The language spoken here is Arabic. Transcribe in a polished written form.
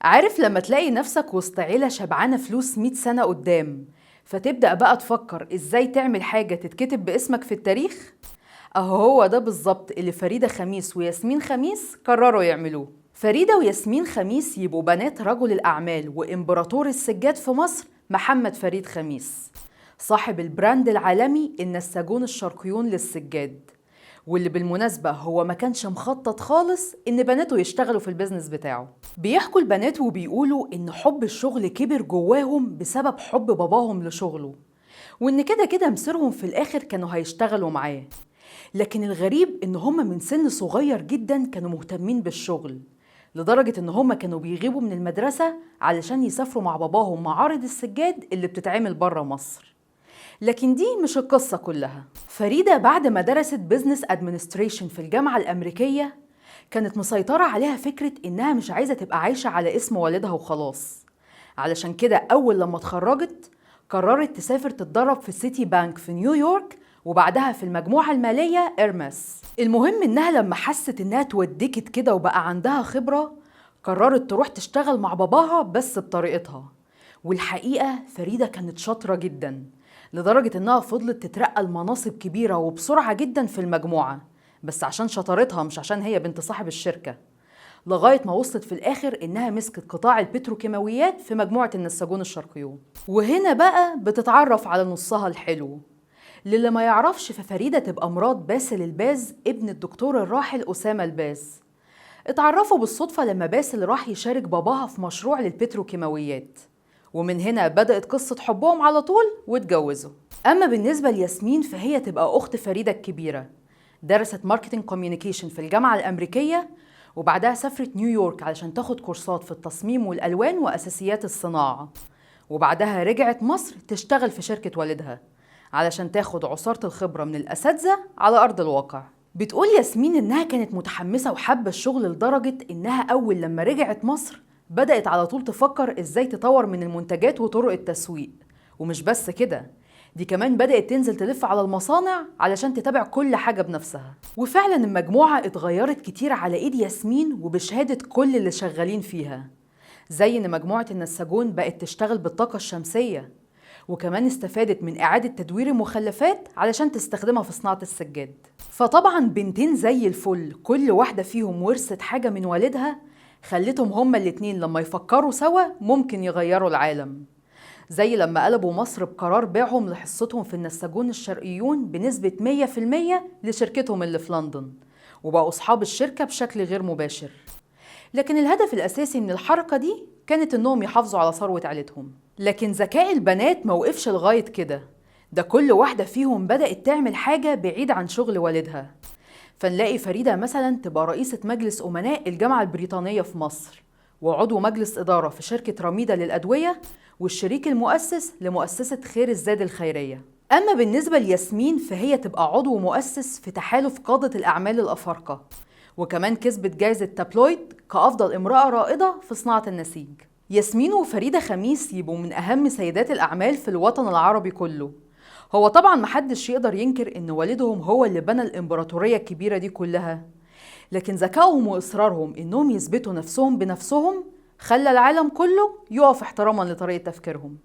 عارف لما تلاقي نفسك وسط عيلة شبعانة فلوس 100 سنة قدام، فتبدأ بقى تفكر ازاي تعمل حاجة تتكتب باسمك في التاريخ؟ اهو هو ده بالظبط اللي فريدة خميس وياسمين خميس قرروا يعملوه. فريدة وياسمين خميس يبقوا بنات رجل الأعمال وإمبراطور السجاد في مصر محمد فريد خميس، صاحب البراند العالمي النساجون الشرقيون للسجاد، واللي بالمناسبة هو ما كانش مخطط خالص إن بناته يشتغلوا في البيزنس بتاعه. بيحكوا البنات وبيقولوا إن حب الشغل كبر جواهم بسبب حب باباهم لشغله، وإن كده كده مصيرهم في الآخر كانوا هيشتغلوا معاه. لكن الغريب إن هم من سن صغير جدا كانوا مهتمين بالشغل، لدرجة إن هم كانوا بيغيبوا من المدرسة علشان يسافروا مع باباهم معارض السجاد اللي بتتعمل برا مصر. لكن دي مش القصة كلها. فريدة بعد ما درست بيزنس ادمنستريشن في الجامعة الأمريكية كانت مسيطرة عليها فكرة إنها مش عايزة تبقى عايشة على اسم والدها وخلاص. علشان كده أول لما اتخرجت قررت تسافر تتدرب في سيتي بانك في نيويورك، وبعدها في المجموعة المالية إرمس. المهم إنها لما حست إنها اتودكت كده وبقى عندها خبرة، قررت تروح تشتغل مع باباها بس بطريقتها. والحقيقة فريدة كانت شاطرة جدا، لدرجة إنها فضلت تترقى لمناصب كبيرة وبسرعة جدا في المجموعة، بس عشان شطارتها مش عشان هي بنت صاحب الشركة، لغاية ما وصلت في الآخر إنها مسكت قطاع البتروكيماويات في مجموعة النساجون الشرقيون. وهنا بقى بتتعرف على نصها الحلو. للي ما يعرفش، ففريدة تبقى مرات باسل الباز ابن الدكتور الراحل أسامة الباز. اتعرفوا بالصدفة لما باسل راح يشارك باباها في مشروع للبتروكيماويات، ومن هنا بدأت قصة حبهم على طول واتجوزوا. أما بالنسبة لياسمين فهي تبقى أخت فريدة الكبيرة، درست ماركتينج كوميونيكيشن في الجامعة الأمريكية، وبعدها سافرت نيويورك علشان تاخد كورسات في التصميم والألوان وأساسيات الصناعة، وبعدها رجعت مصر تشتغل في شركة والدها علشان تاخد عصارة الخبرة من الأساتذة على أرض الواقع. بتقول ياسمين إنها كانت متحمسة وحابة الشغل لدرجة إنها أول لما رجعت مصر بدأت على طول تفكر إزاي تطور من المنتجات وطرق التسويق. ومش بس كده، دي كمان بدأت تنزل تلف على المصانع علشان تتابع كل حاجة بنفسها. وفعلا المجموعة اتغيرت كتير على إيد ياسمين وبشهادة كل اللي شغالين فيها، زي إن مجموعة النساجون بقت تشتغل بالطاقة الشمسية، وكمان استفادت من إعادة تدوير المخلفات علشان تستخدمها في صناعة السجاد. فطبعا بنتين زي الفل، كل واحدة فيهم ورثت حاجة من والدها خلتهم هما الاتنين لما يفكروا سوا ممكن يغيروا العالم. زي لما قلبوا مصر بقرار بيعهم لحصتهم في النساجون الشرقيون بنسبة 100% لشركتهم اللي في لندن، وبقوا أصحاب الشركة بشكل غير مباشر. لكن الهدف الأساسي من الحركة دي كانت إنهم يحافظوا على ثروة عيلتهم. لكن ذكاء البنات موقفش لغاية كده، ده كل واحدة فيهم بدأت تعمل حاجة بعيد عن شغل والدها. فنلاقي فريدة مثلا تبقى رئيسة مجلس أمناء الجامعة البريطانية في مصر، وعضو مجلس إدارة في شركة رميدة للأدوية، والشريك المؤسس لمؤسسة خير الزاد الخيرية. أما بالنسبة لياسمين فهي تبقى عضو مؤسس في تحالف قادة الأعمال الأفارقة، وكمان كسبت جائزة تابلويد كأفضل امرأة رائدة في صناعة النسيج. ياسمين وفريدة خميس يبقوا من أهم سيدات الأعمال في الوطن العربي كله. هو طبعا محدش يقدر ينكر إن والدهم هو اللي بنى الإمبراطورية الكبيرة دي كلها، لكن ذكائهم وإصرارهم إنهم يثبتوا نفسهم بنفسهم خلى العالم كله يقف احتراما لطريقة تفكيرهم.